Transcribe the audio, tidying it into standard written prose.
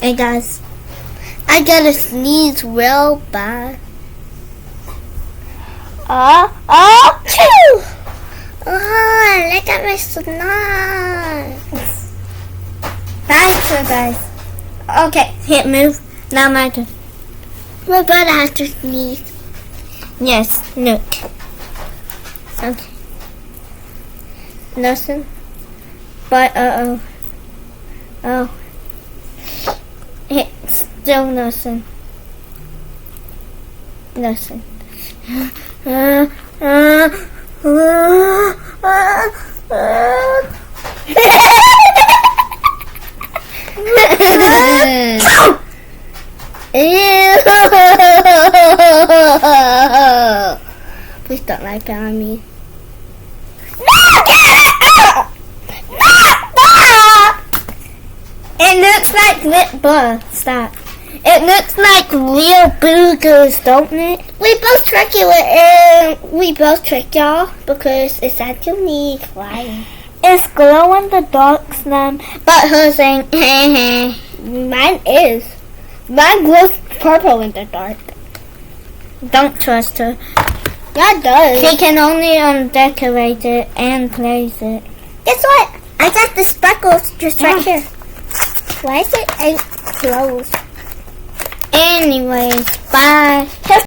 Hey guys, I gotta sneeze real bad. Achoo! Oh, look at my snot. Thanks, guys. Okay, hit move. Now my turn. We're gonna have to sneeze. Yes, no. Okay. Nothing. But oh. It's still nothing. Nothing. Please don't lie on me. It looks like lip butter. Stop. It looks like real boogers, don't it? We both trick you we both trick y'all because it's actually flying. It's glow in the dark slime, but hers ain't. Mine is. Mine glows purple in the dark. Don't trust her. Yeah, it does. She can only decorate it and place it. Guess what? I got the speckles just right here. Why is it ain't closed? Anyways, bye.